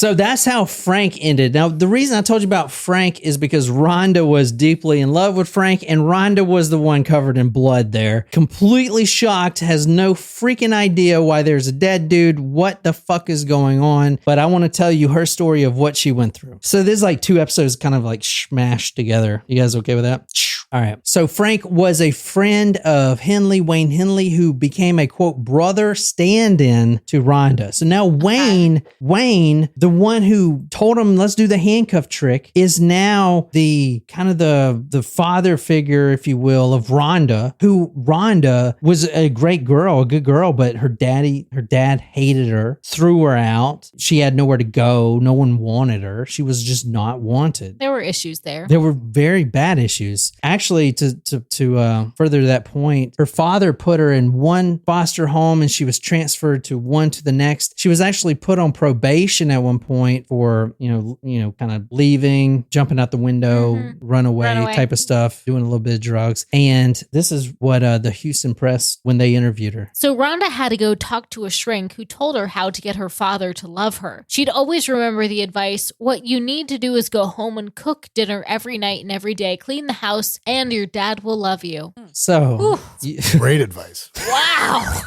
So that's how Frank ended. Now, the reason I told you about Frank is because Rhonda was deeply in love with Frank, and Rhonda was the one covered in blood there. Completely shocked, has no freaking idea why there's a dead dude. What the fuck is going on? But I want to tell you her story of what she went through. So there's like 2 episodes kind of like smashed together. You guys okay with that? All right. So Frank was a friend of Wayne Henley, who became a quote brother stand-in to Rhonda. So now Wayne, the one who told him let's do the handcuff trick, is now the kind of the father figure, if you will, of Rhonda. Who Rhonda was a great girl, a good girl, but her dad hated her, threw her out. She had nowhere to go. No one wanted her. She was just not wanted. There were issues there. There were very bad issues. Actually, to further to that point, her father put her in one foster home and she was transferred to the next. She was actually put on probation at one point for, kind of leaving, jumping out the window, run away type of stuff, doing a little bit of drugs. And this is what the Houston Press, when they interviewed her. So Rhonda had to go talk to a shrink who told her how to get her father to love her. She'd always remember the advice, what you need to do is go home and cook dinner every night and every day, clean the house, and your dad will love you. So great advice. Wow.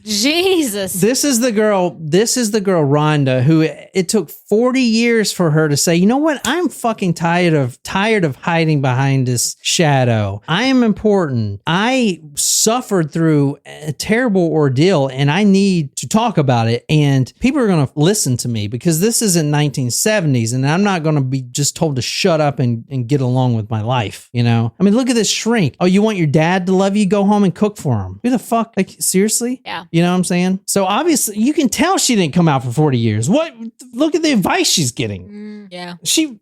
Jesus. This is the girl Rhonda, who it took 40 years for her to say, you know what? I'm fucking tired of hiding behind this shadow. I am important. I suffered through a terrible ordeal and I need to talk about it. And people are going to listen to me because this isn't 1970s and I'm not going to be just told to shut up and get along with my life. I mean, look at this shrink. Oh, you want your dad to love you? Go home and cook for him. Who the fuck? Like, seriously? Yeah. You know what I'm saying? So obviously you can tell she didn't come out for 40 years. What? Look at the advice she's getting. Yeah.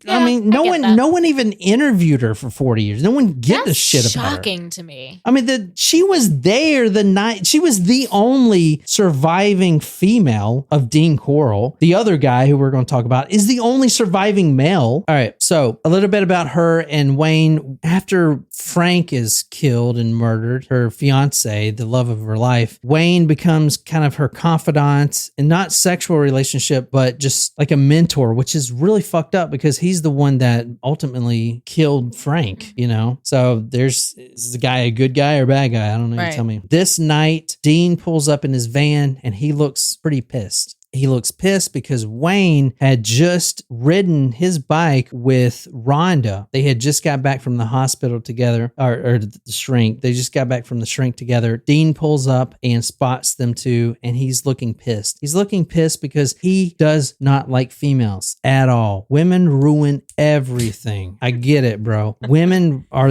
I mean, no one even interviewed her for 40 years. No one gives a shit about her. Shocking to me. I mean, she was there the night. She was the only surviving female of Dean Corll. The other guy who we're going to talk about is the only surviving male. All right. So a little bit about her and Wayne. After Frank is killed and murdered, her fiance, the love of her life, Wayne becomes kind of her confidant, and not sexual relationship, but just like a mentor, which is really fucked up because he's the one that ultimately killed Frank, So is the guy a good guy or bad guy? I don't know. Right. You tell me. This night, Dean pulls up in his van and he looks pretty pissed. He looks pissed because Wayne had just ridden his bike with Rhonda. They had just got back from the hospital together, or the shrink. They just got back from the shrink together. Dean pulls up and spots them two, and he's looking pissed. He's looking pissed because he does not like females at all. Women ruin everything. I get it, bro. Women are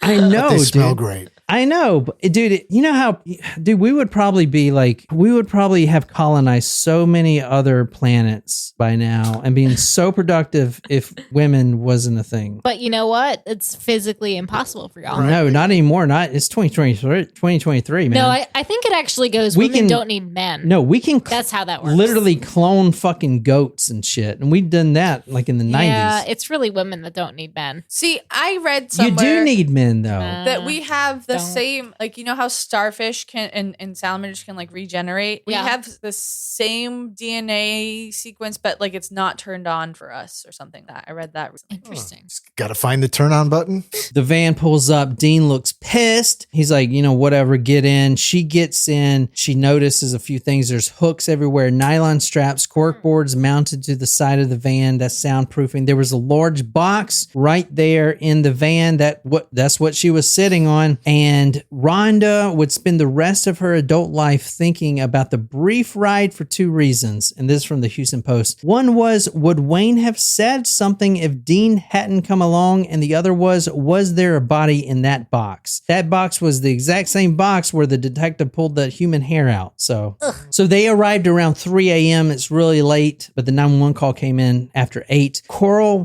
I know, but they smell dude. Great. I know, but dude, you know how, dude, we would probably have colonized so many other planets by now and being so productive if women wasn't a thing. But you know what? It's physically impossible for y'all. No, not anymore. It's 2023, man. No, I think it actually goes, women don't need men. No, we can. That's how that works. Literally clone fucking goats and shit. And we've done that like in the 90s. Yeah, it's really women that don't need men. See, I read somewhere You do need men, though. that we have the same, like, how starfish can and salamanders can like regenerate. We have the same DNA sequence, but like it's not turned on for us or something. That I read that recently. Interesting. Got to find the turn on button. The van pulls up. Dean looks pissed. He's like, whatever, get in. She gets in. She notices a few things. There's hooks everywhere, nylon straps, cork boards mounted to the side of the van. That's soundproofing. There was a large box right there in the van. That's what she was sitting on. And Rhonda would spend the rest of her adult life thinking about the brief ride for 2 reasons. And this is from the Houston Post. One was, would Wayne have said something if Dean hadn't come along? And the other was there a body in that box? That box was the exact same box where the detective pulled the human hair out. So they arrived around 3 a.m. It's really late, but the 911 call came in after 8.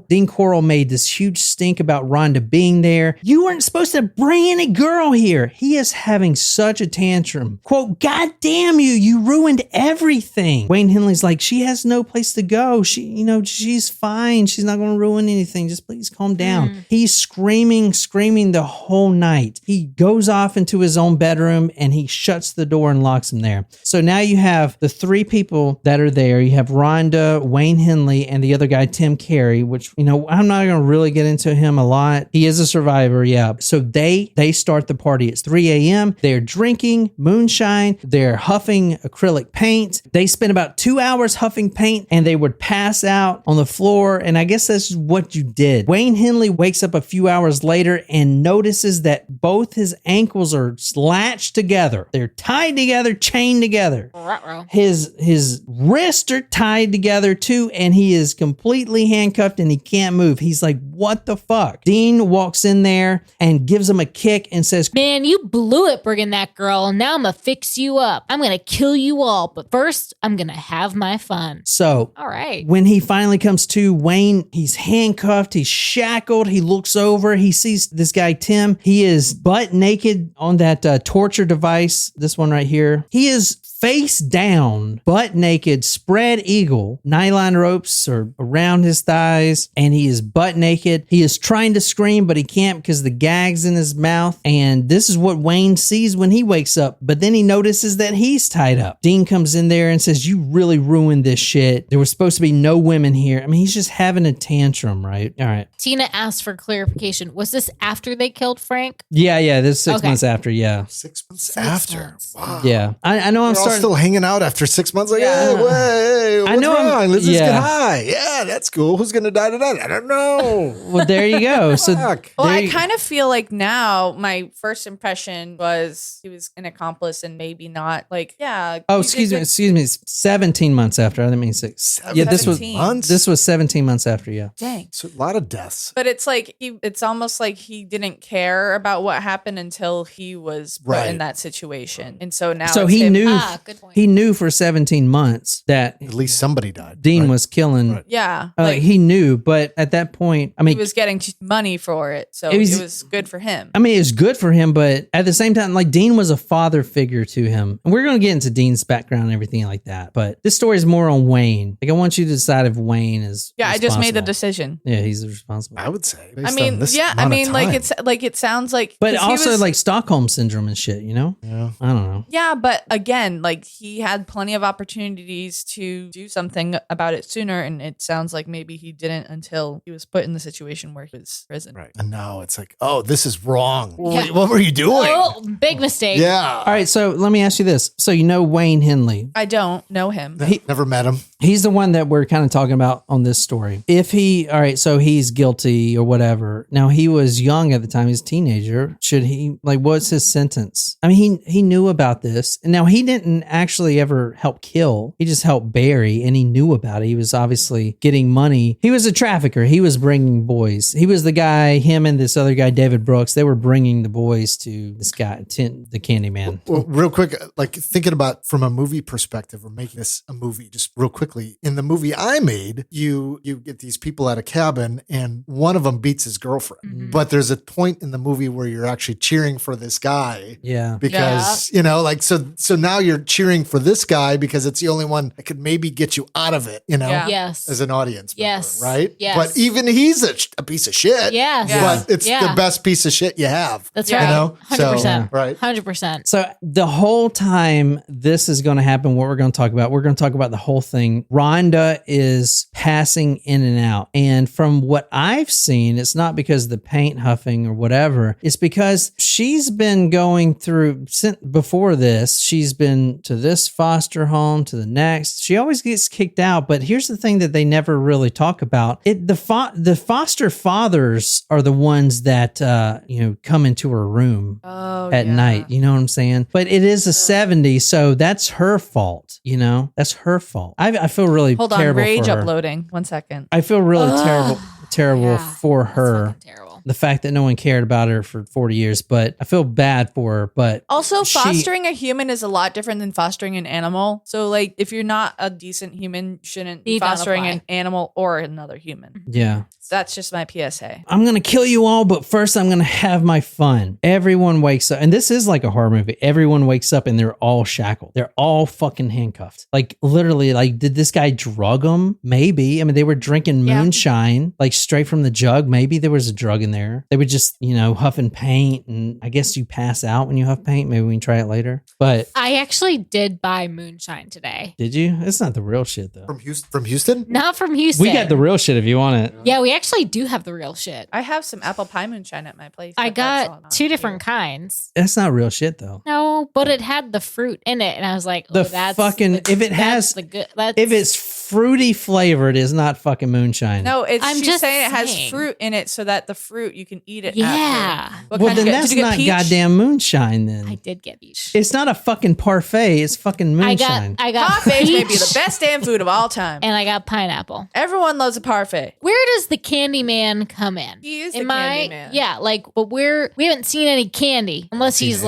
Dean Corll made this huge stink about Rhonda being there. You weren't supposed to bring any girl now here, he is having such a tantrum. Quote, God damn you, you ruined everything. Wayne Henley's like, she has no place to go. She's fine. She's not going to ruin anything. Just please calm down. He's screaming the whole night. He goes off into his own bedroom and he shuts the door and locks him there. So now you have the three people that are there. You have Rhonda, Wayne Henley, and the other guy, Tim Carey, which, I'm not going to really get into him a lot. He is a survivor, yeah. So they start the party. It's 3 a.m. They're drinking moonshine. They're huffing acrylic paint. They spend about 2 hours huffing paint and they would pass out on the floor. And I guess that's what you did. Wayne Henley wakes up a few hours later and notices that both his ankles are latched together. They're tied together, chained together. His wrists are tied together too, and he is completely handcuffed and he can't move. He's like, what the fuck? Dean walks in there and gives him a kick and says, man, you blew it bringing that girl, and now I'm gonna fix you up. I'm gonna kill you all, but first I'm gonna have my fun. So, all right. When he finally comes to, Wayne, he's handcuffed, he's shackled, he looks over, he sees this guy, Tim. He is butt naked on that torture device, this one right here. He is face down, butt naked, spread eagle. Nylon ropes are around his thighs, and he is butt naked. He is trying to scream, but he can't because the gag's in his mouth. And this is what Wayne sees when he wakes up. But then he notices that he's tied up. Dean comes in there and says, you really ruined this shit. There was supposed to be no women here. I mean, he's just having a tantrum, right? All right. Tina asked for clarification. Was this after they killed Frank? Yeah. This is 6 months after, yeah. 6 months after. Wow. Yeah. I know I'm starting. Still hanging out after 6 months. Like, Yeah. hey, what's wrong? Let's just Yeah. get high. Yeah, that's cool. Who's going to die tonight? I don't know. Well, there you go. So, Fuck. Well, I kind of feel like now my first impression was he was an accomplice and maybe not like, yeah. oh, excuse me. It's 17 months after. I didn't mean 6. Yeah, this was 17 months after. Yeah. Dang. So a lot of deaths. But it's like it's almost like he didn't care about what happened until he was put in that situation, and so now. So it's he him. knew. Good point. He knew for 17 months that At least somebody died. Dean was killing. Right. Yeah, He knew, but at that point, I mean, he was getting money for it, so it was good for him. I mean, it's good for him, but at the same time, like Dean was a father figure to him. And we're going to get into Dean's background and everything like that. But this story is more on Wayne. Like, I want you to decide if Wayne is. Yeah, I just made the decision. Yeah, he's responsible. I would say. I mean, like it sounds like. But also like Stockholm syndrome and shit, Yeah. I don't know. Yeah, but again, like he had plenty of opportunities to do something about it sooner, and it sounds like maybe he didn't until he was put in the situation where he was in prison. Right. And now it's like, oh, this is wrong. Yeah. What were you doing? Oh, big mistake. Yeah. All right, so let me ask you this. So you know Wayne Henley. I don't know him. Never met him. He's the one that we're kind of talking about on this story. So he's guilty or whatever. Now, he was young at the time. He's a teenager. Should he, what's his sentence? I mean, he knew about this. And now he didn't actually ever help kill. He just helped bury, and he knew about it. He was obviously getting money. He was a trafficker. He was bringing boys. He was the guy, him and this other guy, David Brooks, they were bringing the boys to this guy, the Candyman. Well, real quick, like thinking about from a movie perspective, or making this a movie just real quickly. In the movie I made, you get these people at a cabin and one of them beats his girlfriend. Mm-hmm. But there's a point in the movie where you're actually cheering for this guy. Yeah. Because, so now you're cheering for this guy because it's the only one that could maybe get you out of it, Yeah. Yes. as an audience member, Yes. right? Yes. But even he's a piece of shit. Yes. But it's the best piece of shit you have. That's right. You know? 100%. Right. 100%. So the whole time this is going to happen, what we're going to talk about the whole thing. Rhonda is passing in and out. And from what I've seen, it's not because of the paint huffing or whatever. It's because she's been going through, before this, she's been to this foster home, to the next. She always gets kicked out. But here's the thing that they never really talk about. The foster fathers are the ones that, come into her room at night. You know what I'm saying? But it is a 70s, so that's her fault. That's her fault. I feel really Hold terrible on, rage for her. uploading. 1 second. I feel really terrible for That's her. fucking terrible. The fact that no one cared about her for 40 years, but I feel bad for her. But Also, fostering a human is a lot different than fostering an animal. So like if you're not a decent human, you shouldn't be fostering an animal or another human. Yeah. That's just my PSA. I'm going to kill you all, but first I'm going to have my fun. Everyone wakes up. And this is like a horror movie. Everyone wakes up and they're all shackled. They're all fucking handcuffed. Like literally, like did this guy drug them? Maybe. I mean, they were drinking moonshine, like straight from the jug. Maybe there was a drug in there. They would just, huffing paint. And I guess you pass out when you huff paint. Maybe we can try it later. But I actually did buy moonshine today. Did you? It's not the real shit though. From Houston? Not from Houston. We got the real shit if you want it. Yeah, we actually do have the real shit. I have some apple pie moonshine at my place. I got 2 different kinds. That's not real shit though. No, but it had the fruit in it, and I was like, if it's fruity flavored, is not fucking moonshine. No, I'm she's saying it has fruit in it, so that the fruit you can eat it. Yeah. Well, then that's not goddamn moonshine. Then I did get peach. It's not a fucking parfait. It's fucking moonshine. I got parfaits may be the best damn food of all time, and I got pineapple. Everyone loves a parfait. Where does the candy man come in? He is the candy man. Yeah, but we haven't seen any candy unless he's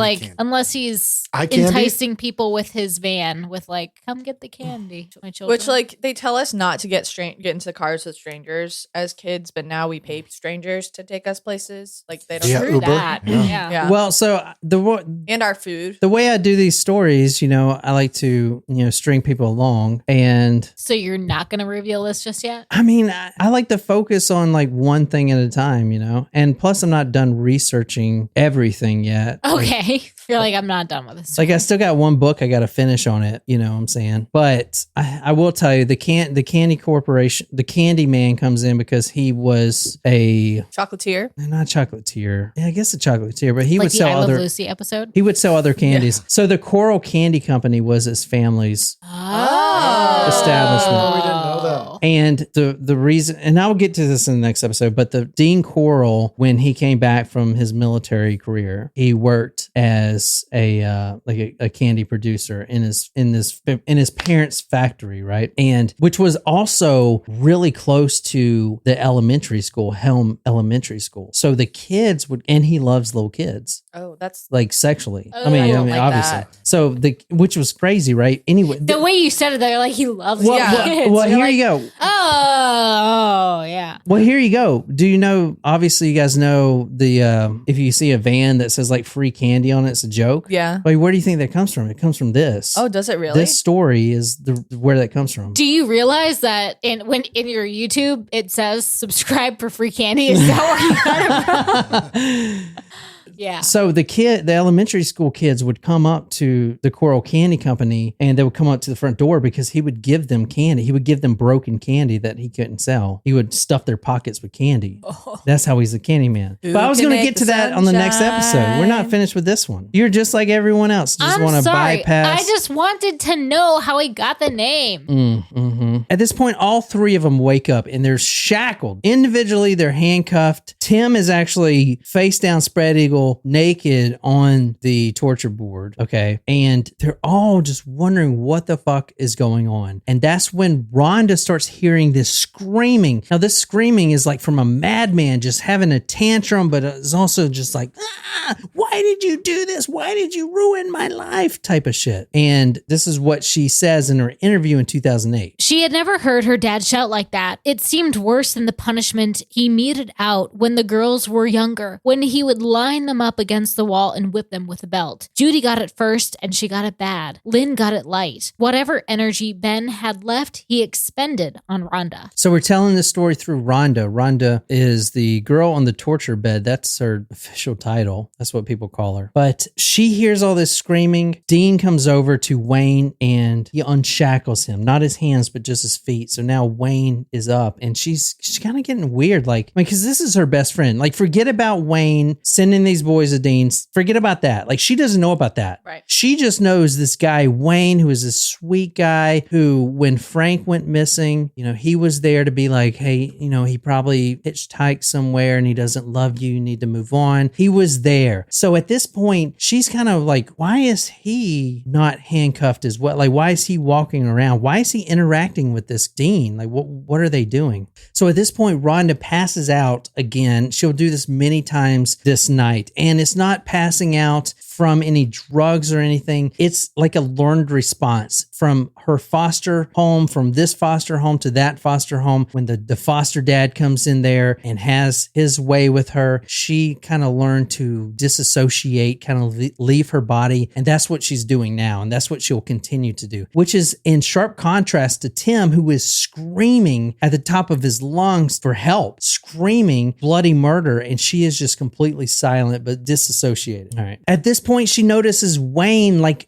enticing people with his van with like, come get the candy, my children. Which like they tell us not to get into cars with strangers as kids, but now we pay strangers to take us places. Like they don't Uber. That. Yeah. Well, so and our food. The way I do these stories, I like to string people along, and so you're not going to reveal this just yet. I mean, I like to focus on like one thing at a time, and plus I'm not done researching everything yet. Okay. You're like, I'm not done with this. Like I still got one book I got to finish on it. You know what I'm saying? But I will tell you, the candy corporation, the candy man comes in because he was a chocolatier. Not chocolatier. Yeah, I guess a chocolatier, but he would sell I Love other Lucy episode. He would sell other candies. Yeah. So the Corll Candy Company was his family's establishment. Oh, we didn't know that. And the reason, and I'll get to this in the next episode, but the Dean Corll, when he came back from his military career, he worked as a candy producer in his parents' factory, right? And which was also really close to the elementary school, Helm Elementary School. So the kids would, and he loves little kids. Oh, that's like sexually. Oh, I mean, like obviously. that. So which was crazy, right? Anyway, the way you said it, they're like he loves kids. Well, here you go. Oh, yeah. Well, here you go. Do you know? Obviously, you guys know the if you see a van that says like free candy on it, it's a joke. Yeah. Like, where do you think that comes from? It comes from this. Oh, does it really? This story is where that comes from. Do you realize that in your YouTube it says subscribe for free candy? Is that where you got it from? Yeah. So the elementary school kids would come up to the Corll Candy Company and they would come up to the front door because he would give them candy. He would give them broken candy that he couldn't sell. He would stuff their pockets with candy. Oh. That's how he's a candy man. But I was going to get to that on the next episode. We're not finished with this one. You're just like everyone else. Just want to bypass. I just wanted to know how he got the name. Mm-hmm. At this point, all three of them wake up and they're shackled. Individually, they're handcuffed. Tim is actually face down, spread eagle, naked on the torture board. Okay. And they're all just wondering what the fuck is going on. And that's when Rhonda starts hearing this screaming. Now, this screaming is like from a madman just having a tantrum, but it's also just like, why did you do this? Why did you ruin my life? Type of shit. And this is what she says in her interview in 2008. She had never heard her dad shout like that. It seemed worse than the punishment he meted out when the girls were younger, when he would line them up against the wall and whip them with a belt. Judy got it first and she got it bad. Lynn got it light. Whatever energy Ben had left, he expended on Rhonda. So we're telling this story through Rhonda. Rhonda is the girl on the torture bed. That's her official title. That's what people call her. But she hears all this screaming. Dean comes over to Wayne and he unshackles him. Not his hands, but just his feet. So now Wayne is up and she's kind of getting weird. Like, because this is her best friend. Like, forget about Wayne sending these boys to Dean's. Forget about that. Like, she doesn't know about that. Right. She just knows this guy, Wayne, who is this sweet guy who, when Frank went missing, he was there to be like, hey, he probably hitchhiked somewhere and he doesn't love you. You need to move on. He was there. So at this point, she's kind of like, why is he not handcuffed as well? Like, why is he walking around? Why is he interacting with this Dean? Like, what are they doing? So at this point, Rhonda passes out again. She'll do this many times this night. And it's not passing out from any drugs or anything. It's like a learned response from her foster home, from this foster home to that foster home. When the foster dad comes in there and has his way with her, she kind of learned to disassociate, kind of leave her body. And that's what she's doing now. And that's what she'll continue to do, which is in sharp contrast to Tim, who is screaming at the top of his lungs for help, screaming bloody murder. And she is just completely silent, but disassociated. All right. At this point, she notices Wayne, like,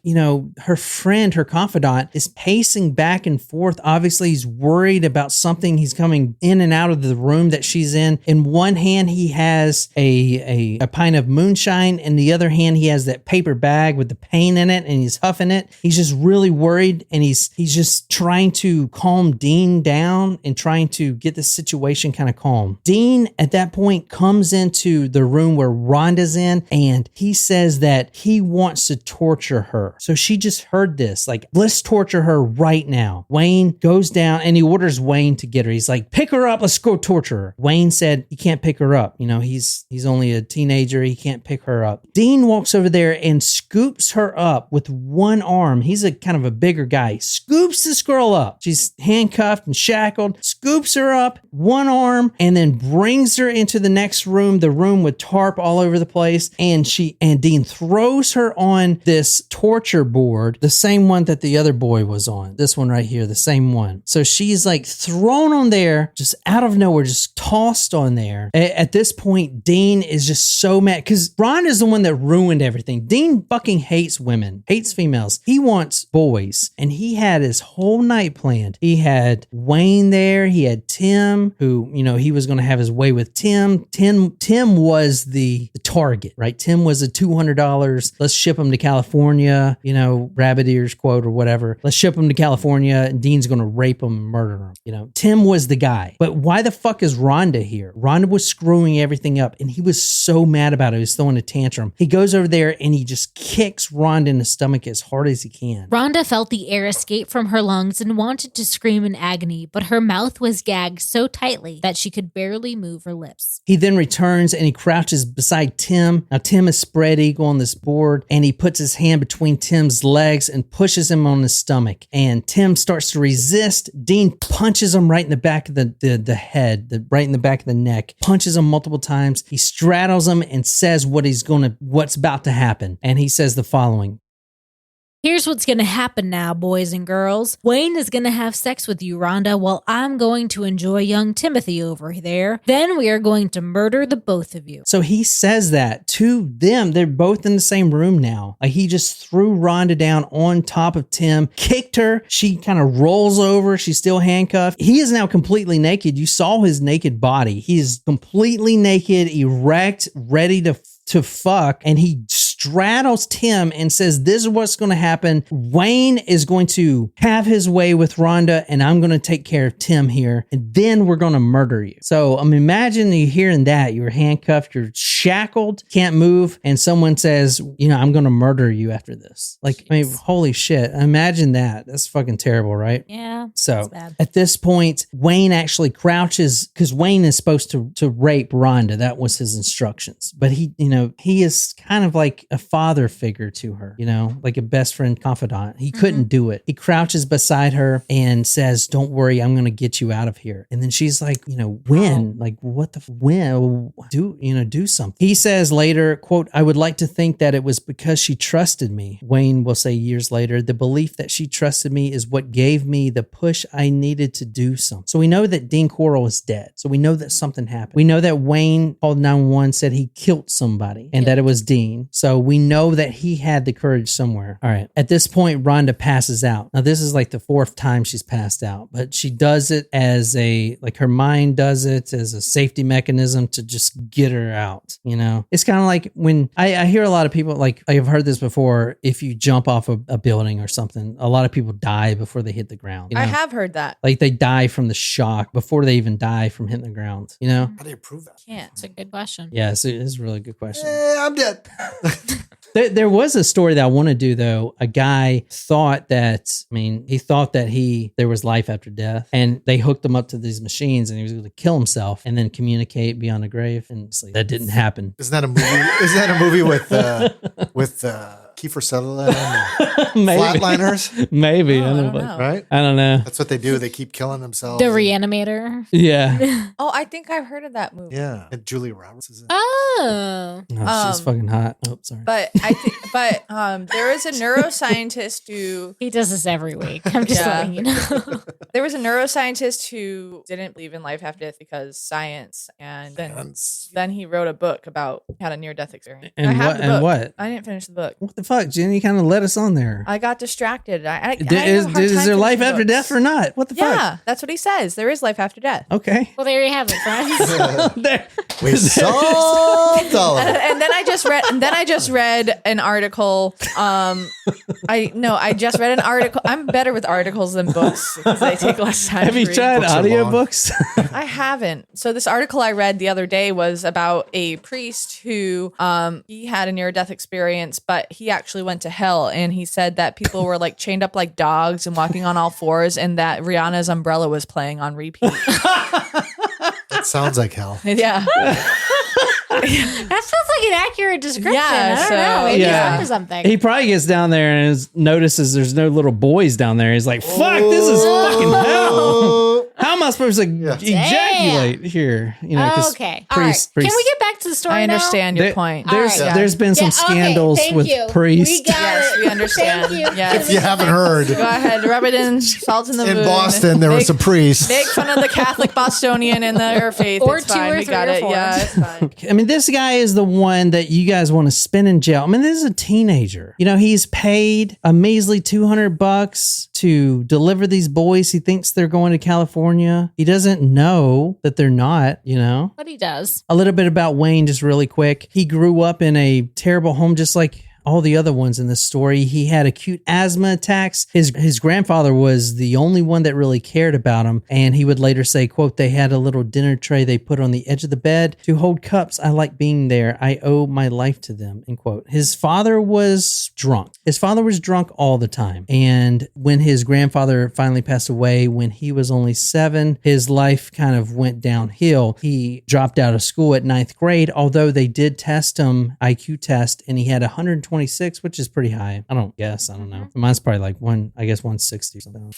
her friend, her confidant, is pacing back and forth. Obviously, he's worried about something. He's coming in and out of the room that she's in. In one hand, he has a pint of moonshine. In the other hand, he has that paper bag with the paint in it, and he's huffing it. He's just really worried, and he's just trying to calm Dean down and trying to get the situation kind of calm. Dean, at that point, comes into the room where Rhonda's in, and he says that he wants to torture her. So she just heard this, like, let's torture her right now. Wayne goes down and he orders Wayne to get her. He's like, pick her up, let's go torture her. Wayne said he can't pick her up. He's only a teenager, he can't pick her up. Dean walks over there and scoops her up with one arm. He's a kind of a bigger guy. He scoops this girl up. She's handcuffed and shackled, scoops her up, one arm, and then brings her into the next room, the room with tarp all over the place. And Dean throws her on this torture board, the same one that the other boy was on. This one right here, the same one. So she's like thrown on there, just out of nowhere, just tossed on there. At this point, Dean is just so mad because Ron is the one that ruined everything. Dean fucking hates women, hates females. He wants boys, and he had his whole night planned. He had Wayne there. He had Tim, who, he was going to have his way with Tim. Tim was the target, right? Tim was a $200. Let's ship him to California, Rabbit Ears quote or whatever. Let's ship him to California, and Dean's going to rape him and murder him. Tim was the guy. But why the fuck is Rhonda here? Rhonda was screwing everything up, and he was so mad about it. He was throwing a tantrum. He goes over there and he just kicks Rhonda in the stomach as hard as he can. Rhonda felt the air escape from her lungs and wanted to scream in agony, but her mouth was gagged so tightly that she could barely move her lips. He then returns and he crouches beside Tim. Now, Tim is spread eagle on this board, and he puts his hand between Tim's legs and pushes him on his stomach. And Tim starts to resist. Dean punches him right in the back of the head, right in the back of the neck, punches him multiple times. He straddles him and says what's about to happen. And he says the following. Here's what's going to happen now, boys and girls. Wayne is going to have sex with you, Rhonda, while I'm going to enjoy young Timothy over there. Then we are going to murder the both of you. So he says that to them. They're both in the same room now. Like, he just threw Rhonda down on top of Tim, kicked her. She kind of rolls over. She's still handcuffed. He is now completely naked. You saw his naked body. He is completely naked, erect, ready to fuck, and he straddles Tim and says, this is what's going to happen. Wayne is going to have his way with Rhonda, and I'm going to take care of Tim here, and then we're going to murder you. So imagine you hearing that. You're handcuffed, you're shackled, can't move, and someone says, I'm going to murder you after this. Like, jeez. Holy shit. Imagine that. That's fucking terrible, right? Yeah. So at this point, Wayne actually crouches, because Wayne is supposed to rape Rhonda. That was his instructions. But he is kind of like a father figure to her, like a best friend confidant. He couldn't do it. He crouches beside her and says, don't worry, I'm going to get you out of here. And then she's like, when? Like, what the, when? Do something. He says later, quote, I would like to think that it was because she trusted me. Wayne will say years later, the belief that she trusted me is what gave me the push I needed to do something. So we know that Dean Corll is dead. So we know that something happened. We know that Wayne called 911, said he killed somebody and that it was Dean. So we know that he had the courage somewhere. All right. At this point, Rhonda passes out. Now, this is like the fourth time she's passed out, but she does it as her mind does it as a safety mechanism to just get her out. It's kind of like when I hear a lot of people, like I've heard this before, if you jump off a building or something, a lot of people die before they hit the ground. I have heard that. Like they die from the shock before they even die from hitting the ground. How do you prove that? Yeah, it's a good question. Yeah, it's a really good question. I'm dead. There was a story that I want to do though. A guy thought that, there was life after death, and they hooked him up to these machines, and he was going to kill himself and then communicate beyond the grave. And it's like, that didn't happen. Isn't that a movie? Isn't that a movie with Kiefer Sutherland and Flatliners? Maybe. I don't know. Right? I don't know. That's what they do. They keep killing themselves. The Reanimator. Yeah. Oh, I think I've heard of that movie. Yeah. And Julia Roberts is in it. Oh. She's fucking hot. Oh, sorry. But there is a neuroscientist who He does this every week. I'm just letting you know. there was a neuroscientist who didn't believe in life after death because science, and then he wrote a book about had a near-death experience. And I have the book. what? I didn't finish the book. What the fuck, Jen? You kind of let us on there. I got distracted. Is there life after death or not? What the fuck? Yeah, that's what he says. There is life after death. Okay. Well, there you have it, friends. We solved all of it. And then I just read an article. I just read an article. I'm better with articles than books because they take less time. Have to you read. tried Books are audiobooks? I haven't. So this article I read the other day was about a priest who he had a near-death experience, but he actually went to hell, and he said that people were like chained up like dogs and walking on all fours, and that Rihanna's Umbrella was playing on repeat. That sounds like hell. Yeah. That sounds like an accurate description. Yeah, I don't know. Maybe yeah. he's onto something. He probably gets down there and notices there's no little boys down there. He's like, fuck, this is fucking hell. How am I supposed to ejaculate here? You know, 'cause Okay. All right. Can we get back to the story I understand your There- point. There's been some scandals thank with you. priests. We got Yes, it. we understand. Thank you. Yes. If you haven't heard, Go ahead, rub it in, salt in the in wound. Boston, there was a priest. Make fun of the Catholic Bostonian and their faith. Or It's two fine. or We three got or it. four. Yeah, it's fine. I mean, this guy is the one that you guys want to spend in jail. I mean, this is a teenager. You know, he's paid a measly $200 to deliver these boys. He thinks they're going to California. He doesn't know that they're not, you know. But he does. A little bit about Wayne, just really quick. He grew up in a terrible home, just like all the other ones in this story. He had acute asthma attacks. His grandfather was the only one that really cared about him. And he would later say, quote, they had a little dinner tray they put on the edge of the bed to hold cups. I like being there. I owe my life to them, end quote. His father was drunk. His father was drunk all the time. And when his grandfather finally passed away, when he was only 7, his life kind of went downhill. He dropped out of school at 9th grade, although they did test him, IQ test, and he had 126, which is pretty high. I don't know. Mine's probably like 160 or something.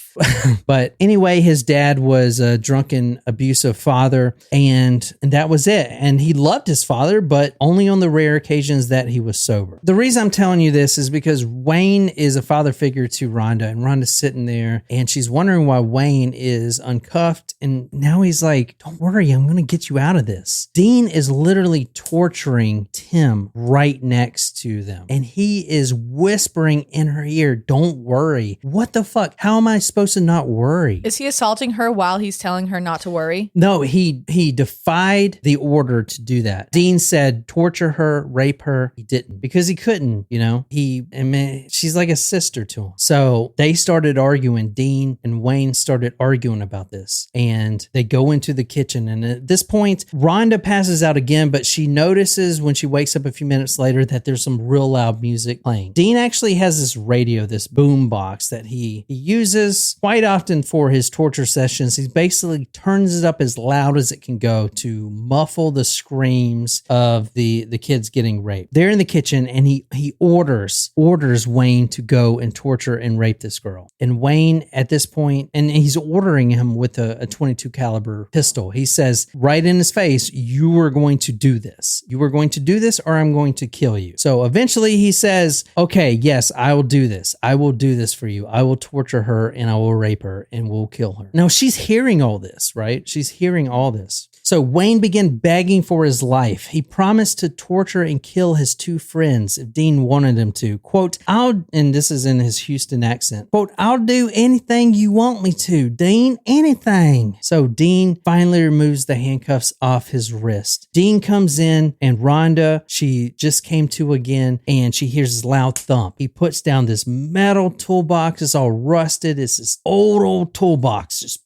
But anyway, his dad was a drunken, abusive father, and that was it. And he loved his father, but only on the rare occasions that he was sober. The reason I'm telling you this is because Wayne is a father figure to Rhonda, and Rhonda's sitting there, and she's wondering why Wayne is uncuffed, and now he's like, don't worry, I'm going to get you out of this. Dean is literally torturing Tim right next to them, and he is whispering in her ear, don't worry. What the fuck? How am I supposed to not worry? Is he assaulting her while he's telling her not to worry? No, he defied the order to do that. Dean said, torture her, rape her. He didn't, because he couldn't, you know. She's like a sister to him. So they started arguing. Dean and Wayne started arguing about this, and they go into the kitchen. And at this point, Rhonda passes out again, but she notices when she wakes up a few minutes later that there's some real loud music playing. Dean actually has this radio, this boom box that he uses quite often for his torture sessions. He basically turns it up as loud as it can go to muffle the screams of the kids getting raped. They're in the kitchen, and he orders Wayne to go and torture and rape this girl. And Wayne at this point, and he's ordering him with a 22 caliber pistol. He says right in his face, you are going to do this. You are going to do this, or I'm going to kill you. So eventually he says, okay, yes, I will do this. I will do this for you. I will torture her, and I will rape her, and we'll kill her. Now she's hearing all this, right? She's hearing all this. So Wayne began begging for his life. He promised to torture and kill his 2 friends if Dean wanted him to. Quote, and this is in his Houston accent, quote, I'll do anything you want me to, Dean, anything. So Dean finally removes the handcuffs off his wrist. Dean comes in, and Rhonda, she just came to again, and she hears this loud thump. He puts down this metal toolbox. It's all rusted. It's this old toolbox. Just,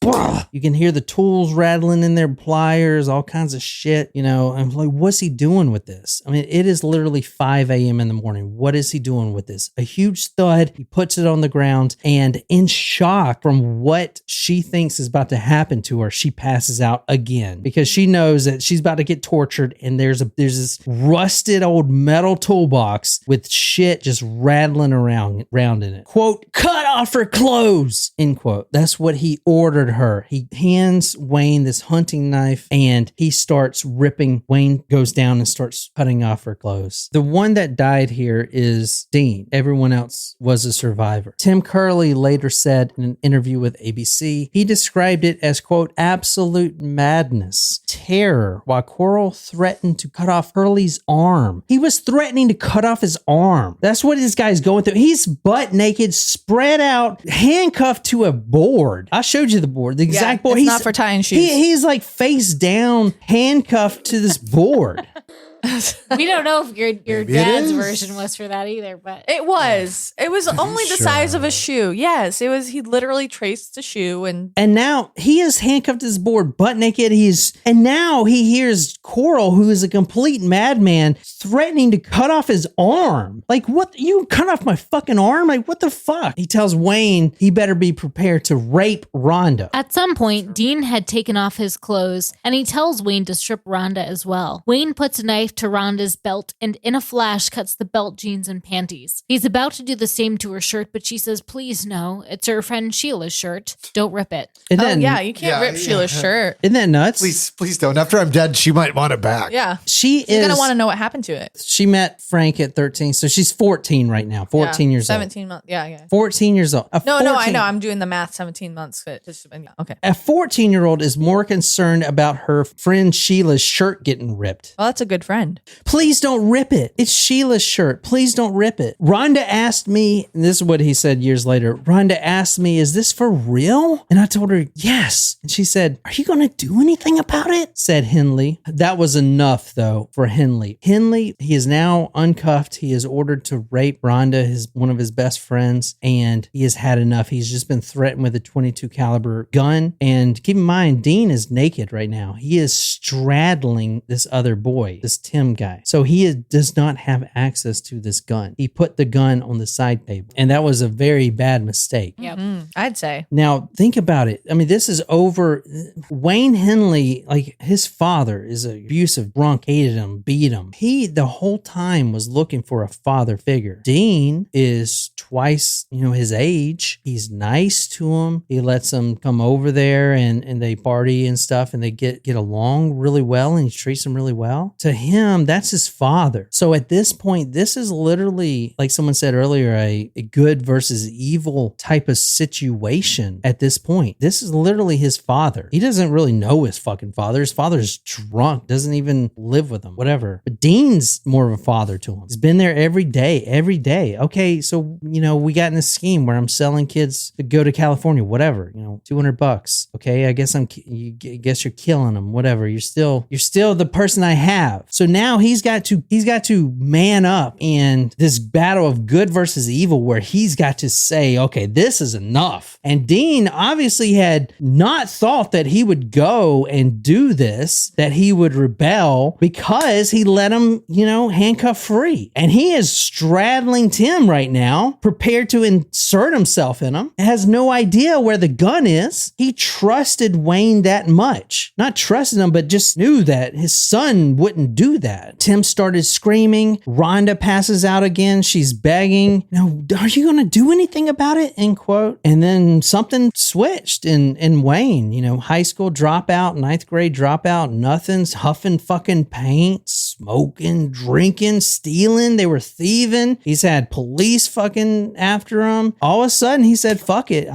you can hear the tools rattling in their pliers. letters, all kinds of shit. I'm like, what's he doing with this? I mean, it is literally 5 a.m. in the morning. What is he doing with this? A huge thud. He puts it on the ground, and in shock from what she thinks is about to happen to her, she passes out again because she knows that she's about to get tortured, and there's this rusted old metal toolbox with shit just rattling around in it. Quote, cut off her clothes, end quote. That's what he ordered her. He hands Wayne this hunting knife, and he starts ripping. Wayne goes down and starts cutting off her clothes. The one that died here is Dean. Everyone else was a survivor. Tim Curley later said in an interview with ABC, he described it as, quote, absolute madness, terror, while Corll threatened to cut off Hurley's arm. He was threatening to cut off his arm. That's what this guy's going through. He's butt naked, spread out, handcuffed to a board. I showed you the board, the exact board. It's not for tying shoes. He's like face down, handcuffed to this board. We don't know if your dad's version was for that either, but it was. It was only the size of a shoe. Yes, it was. He literally traced the shoe, and now he is handcuffed to his board, butt naked. And now he hears Corll, who is a complete madman, threatening to cut off his arm. Like, what? You cut off my fucking arm? Like, what the fuck? He tells Wayne he better be prepared to rape Rhonda. At some point, Dean had taken off his clothes, and he tells Wayne to strip Rhonda as well. Wayne puts a knife to Rhonda's belt and in a flash cuts the belt, jeans, and panties. He's about to do the same to her shirt, but she says, please no, it's her friend Sheila's shirt. Don't rip it. And then, you can't rip Sheila's shirt. Isn't that nuts? Please don't. After I'm dead, she might want it back. Yeah. She's going to want to know what happened to it. She met Frank at 13, so she's 14 right now. 14 years 17 months. Yeah. 14 years old. No, I know. I'm doing the math. 17 months. Okay. A 14-year-old is more concerned about her friend Sheila's shirt getting ripped. Well, that's a good friend. Please don't rip it. It's Sheila's shirt. Please don't rip it. Rhonda asked me, and this is what he said years later. Rhonda asked me, is this for real? And I told her, yes. And she said, are you going to do anything about it? Said Henley. That was enough, though, for Henley. Henley, he is now uncuffed. He is ordered to rape Rhonda, one of his best friends, and he has had enough. He's just been threatened with a .22 caliber gun. And keep in mind, Dean is naked right now. He is straddling this other boy, this Tim guy. So he does not have access to this gun. He put the gun on the side table, and that was a very bad mistake. Yep. I'd say. Now, think about it. I mean, this is over. Wayne Henley, like his father, is an abusive drunk, hated him, beat him. He, the whole time, was looking for a father figure. Dean is twice, his age. He's nice to him. He lets them come over there and they party and stuff, and they get along really well, and he treats them really well. To him, that's his father. So at this point, this is literally, like someone said earlier, a good versus evil type of situation at this point. This is literally his father. He doesn't really know his fucking father. His father's drunk, doesn't even live with him, whatever. But Dean's more of a father to him. He's been there every day. Okay, so, we got in this scheme where I'm selling kids to go to California, whatever, $200. Okay, I guess you're killing them, whatever. You're still the person I have. So now he's got to man up in this battle of good versus evil, where he's got to say, okay, this is enough. And Dean obviously had not thought that he would go and do this, that he would rebel, because he let him, handcuff free. And he is straddling Tim right now, prepared to insert himself in him. Has no idea where the gun is. He trusted Wayne that much. Not trusted him, but just knew that his son wouldn't do that. Tim started screaming. Rhonda passes out again. She's begging, are you going to do anything about it? End quote. And then something switched in Wayne, high school dropout, 9th grade dropout, nothing's huffing fucking paint, smoking, drinking, stealing. They were thieving. He's had police fucking after him. All of a sudden he said, fuck it.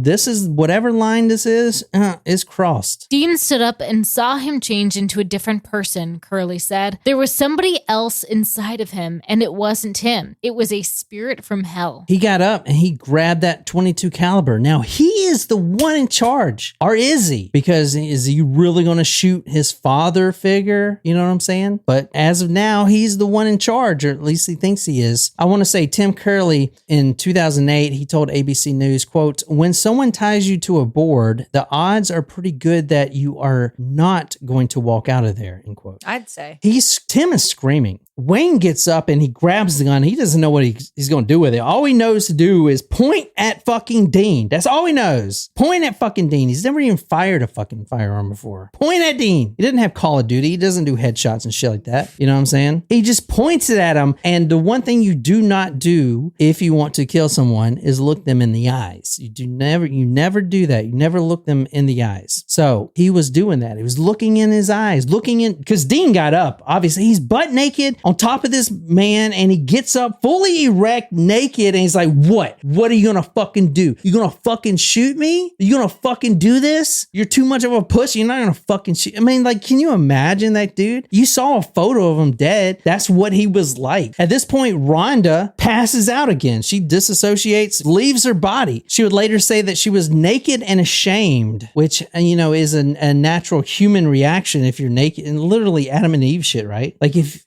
This is whatever line this is crossed. Dean stood up and saw him change into a different person, Curley Corley said. There was somebody else inside of him, and it wasn't him. It was a spirit from hell. He got up and he grabbed that 22 caliber. Now he is the one in charge. Or is he? Because is he really going to shoot his father figure? You know what I'm saying? But as of now, he's the one in charge, or at least he thinks he is. I want to say Tim Corley in 2008, he told ABC News, quote, when someone ties you to a board, the odds are pretty good that you are not going to walk out of there, end quote. I'd say. Tim is screaming. Wayne gets up and he grabs the gun. He doesn't know what he's going to do with it. All he knows to do is point at fucking Dean. That's all he knows. Point at fucking Dean. He's never even fired a fucking firearm before. Point at Dean. He didn't have Call of Duty. He doesn't do headshots and shit like that. You know what I'm saying? He just points it at him. And the one thing you do not do if you want to kill someone is look them in the eyes. You never do that. You never look them in the eyes. So he was doing that. He was looking in his eyes, because Dean got up. Obviously, he's butt naked on top of this man, and he gets up fully erect, naked, and he's like, what? What are you gonna fucking do? You gonna fucking shoot me? You gonna fucking do this? You're too much of a pussy. You're not gonna fucking shoot. I mean, like, can you imagine that dude? You saw a photo of him dead. That's what he was like. At this point, Rhonda passes out again. She disassociates, leaves her body. She would later say that she was naked and ashamed, which, is a natural human reaction if you're naked, and literally Adam and Eve shit, right? Like, if,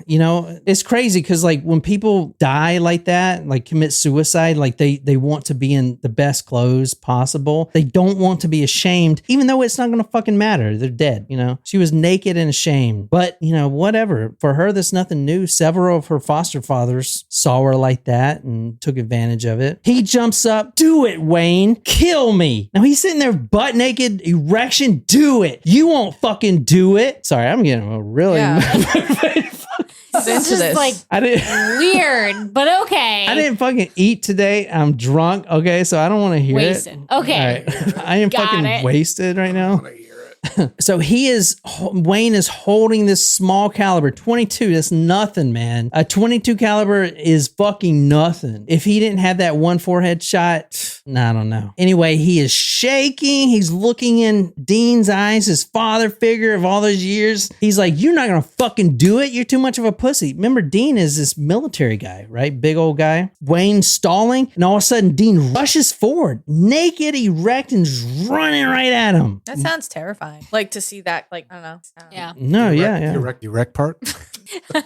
it's crazy because, like, when people die like that, like commit suicide, like they want to be in the best clothes possible. They don't want to be ashamed, even though it's not going to fucking matter. They're dead, She was naked and ashamed. But, whatever. For her, that's nothing new. Several of her foster fathers saw her like that and took advantage of it. He jumps up. Do it, Wayne. Kill me. Now he's sitting there butt naked, erection. Do it. You won't fucking do it. Sorry, I'm getting a really... This is like weird, but okay. I didn't fucking eat today. I'm drunk. Okay, so I don't want to hear wasted. it. Okay, right. I am fucking wasted right now. So Wayne is holding this small caliber 22. That's nothing, man. A 22 caliber is fucking nothing. If he didn't have that one forehead shot, I don't know. Anyway, he is shaking. He's looking in Dean's eyes, his father figure of all those years. He's like, you're not going to fucking do it. You're too much of a pussy. Remember, Dean is this military guy, right? Big old guy. Wayne stalling. And all of a sudden, Dean rushes forward, naked, erect, and just running right at him. That sounds terrifying. Like to see that, like, I don't know. Yeah. No, yeah. Erect part?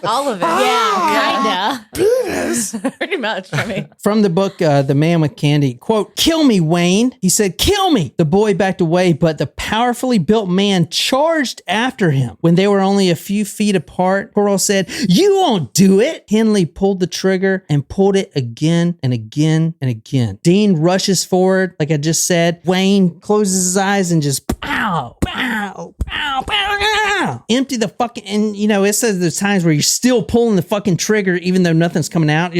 All of it. Yeah, kinda. Pretty much. I mean, from the book, The Man with Candy, quote, kill me, Wayne. He said, kill me. The boy backed away, but the powerfully built man charged after him. When they were only a few feet apart, Corll said, you won't do it. Henley pulled the trigger and pulled it again and again and again. Dean rushes forward, like I just said. Wayne closes his eyes and just pow, pow, pow, pow, pow. Empty the fucking, and it says there's times where you're still pulling the fucking trigger even though nothing's coming out.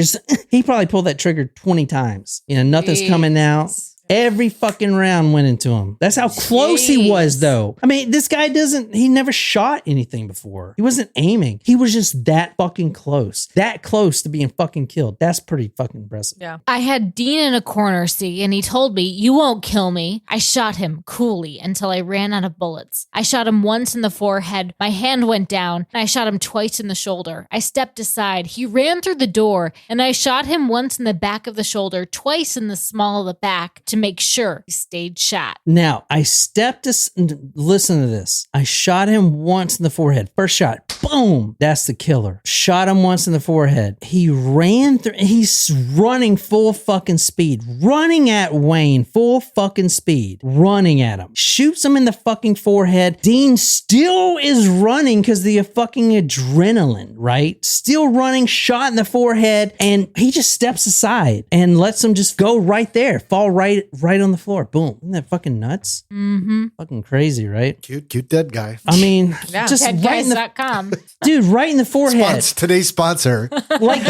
He probably pulled that trigger 20 times. Nothing's coming out. Every fucking round went into him. That's how close he was, though. I mean, this guy he never shot anything before. He wasn't aiming. He was just that fucking close. That close to being fucking killed. That's pretty fucking impressive. Yeah. I had Dean in a corner, and he told me, you won't kill me. I shot him coolly until I ran out of bullets. I shot him once in the forehead. My hand went down, and I shot him twice in the shoulder. I stepped aside. He ran through the door, and I shot him once in the back of the shoulder, twice in the small of the back to make sure he stayed shot. Now, listen to this. I shot him once in the forehead. First shot, boom, that's the killer. Shot him once in the forehead. He ran through, he's running full fucking speed, running at Wayne, full fucking speed, running at him. Shoots him in the fucking forehead. Dean still is running because the fucking adrenaline, right? Still running, shot in the forehead, and he just steps aside and lets him just go right there, fall right on the floor. Boom. Isn't that fucking nuts? Mm-hmm. Fucking crazy, right? Cute dead guy. I mean, yeah. just right in the dude, right in the forehead. Today's sponsor. Like,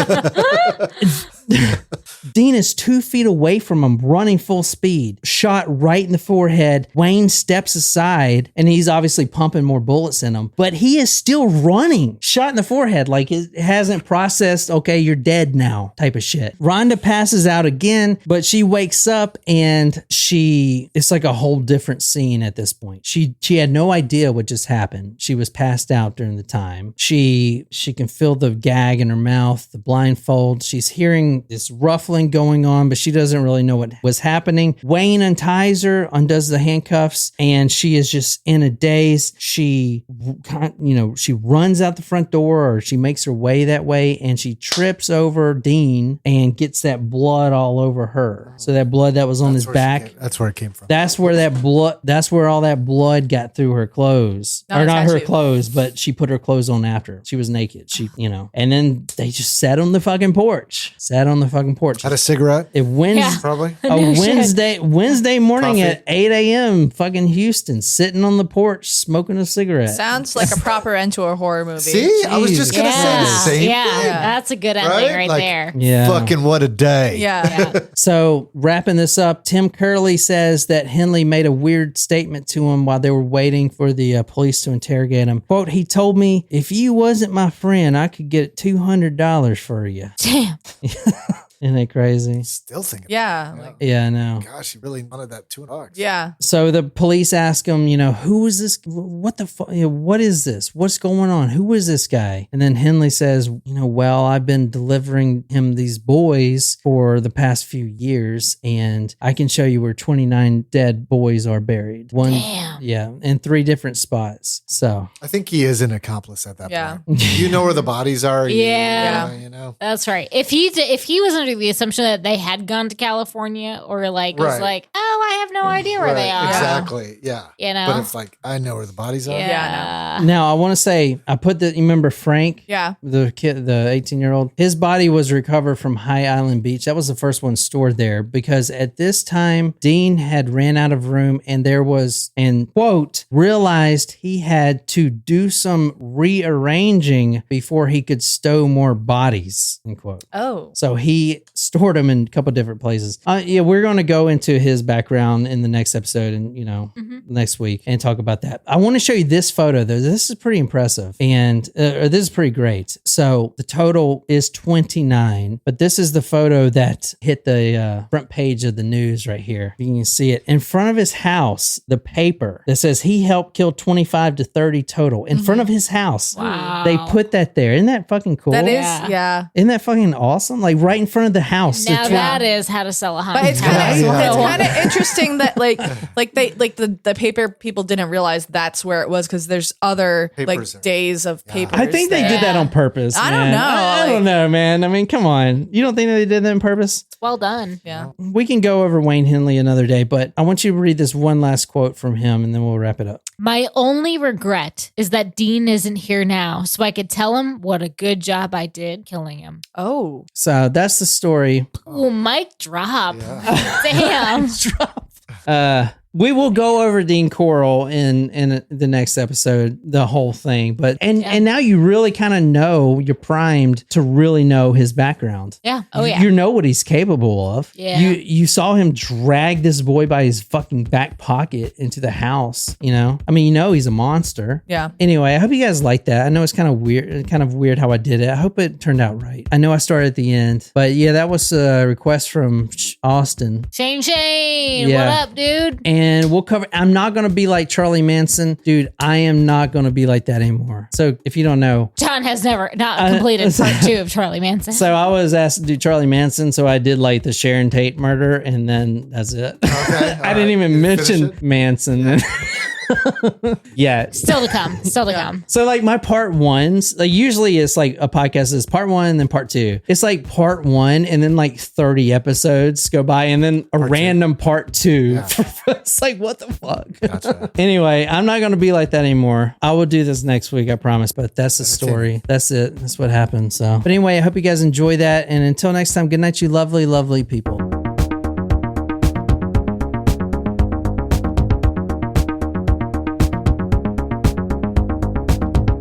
Dean is 2 feet away from him, running full speed, shot right in the forehead. Wayne steps aside, and he's obviously pumping more bullets in him, but he is still running, shot in the forehead, like it hasn't processed, okay, you're dead now type of shit. Rhonda passes out again, but she wakes up and it's like a whole different scene at this point. She had no idea what just happened. She was passed out during the time. She can feel the gag in her mouth, the blindfold. She's hearing this ruffling going on, but she doesn't really know what was happening. Wayne unties her, undoes the handcuffs, and she is just in a daze. She runs out the front door, or she makes her way that way, and she trips over Dean and gets that blood all over her. So that blood that was on his back. That's where it came from. That's where all that blood got through her clothes. Or not her clothes, but she put her clothes on after. She was naked. And then they just sat on the fucking porch. Had a cigarette? Probably. Wednesday morning Coffee. at 8 a.m. fucking Houston, sitting on the porch, smoking a cigarette. Sounds like a proper end to a horror movie. See? I was just going to say the same thing. That's a good ending right there. Yeah. Fucking what a day. Yeah. So wrapping this up, Tim Curley says that Henley made a weird statement to him while they were waiting for the police to interrogate him. Quote, he told me, if you wasn't my friend, I could get $200 for you. Damn. Isn't that crazy? Still thinking. Yeah. Yeah, I know. Gosh, he really wanted that $200. Yeah. So the police ask him, who is this? What the fuck? What is this? What's going on? Who is this guy? And then Henley says, well, I've been delivering him these boys for the past few years, and I can show you where 29 dead boys are buried. Damn. Yeah, in 3 different spots. So I think he is an accomplice at that point. You know where the bodies are. Yeah. That's right. If he was under the assumption that they had gone to California, or was like, oh, I have no idea where they are. Exactly. Yeah. But it's like, I know where the bodies are. Yeah. Now I want to say, you remember Frank? Yeah. The kid, the 18-year-old, his body was recovered from High Island Beach. That was the first one stored there, because at this time, Dean had ran out of room, and quote, realized he had to do some rearranging before he could stow more bodies, end quote. Oh. So he stored them in a couple different places. We're going to go into his background in the next episode and, next week and talk about that. I want to show you this photo, though. This is pretty impressive, and this is pretty great. So the total is 29, but this is the photo that hit the front page of the news right here. You can see it in front of his house, the paper that says he helped kill 25 to 30 total in front of his house. Wow. They put that there. Isn't that fucking cool? That is, yeah. Isn't that fucking awesome? Like right in front of the house. Now that is how to sell a home. But it's kind of interesting that the paper people didn't realize that's where it was, because there's other days of papers. I think they did that on purpose. I don't know. I don't know, man. I mean, come on. You don't think they did that on purpose? Well done. Yeah. We can go over Wayne Henley another day, but I want you to read this one last quote from him, and then we'll wrap it up. My only regret is that Dean isn't here now, so I could tell him what a good job I did killing him. Oh. So that's the story. Oh, mic drop. Yeah. Damn. We will go over Dean Corll in the next episode, the whole thing. But and now you really kind of know, you're primed to really know his background. Yeah. Oh yeah. You know what he's capable of. Yeah. You saw him drag this boy by his fucking back pocket into the house. I mean, he's a monster. Yeah. Anyway, I hope you guys like that. I know it's kind of weird how I did it. I hope it turned out right. I know I started at the end, but yeah, that was a request from Austin. Shane, Yeah. what up, dude? And we'll cover. I'm not going to be like Charlie Manson. Dude, I am not going to be like that anymore. So if you don't know, John has not completed part 2 of Charlie Manson. So I was asked to do Charlie Manson. So I did like the Sharon Tate murder, and then that's it. Okay. I didn't even mention Manson. Yeah. Still to come. So like my part ones, like usually it's like a podcast is part 1 and then part 2. It's like part 1 and then like 30 episodes go by and then a random part 2. Yeah. It's like, what the fuck? Gotcha. Anyway, I'm not going to be like that anymore. I will do this next week, I promise. But that's the story. That's it. That's what happened. So, but anyway, I hope you guys enjoy that. And until next time, good night, you lovely, lovely people.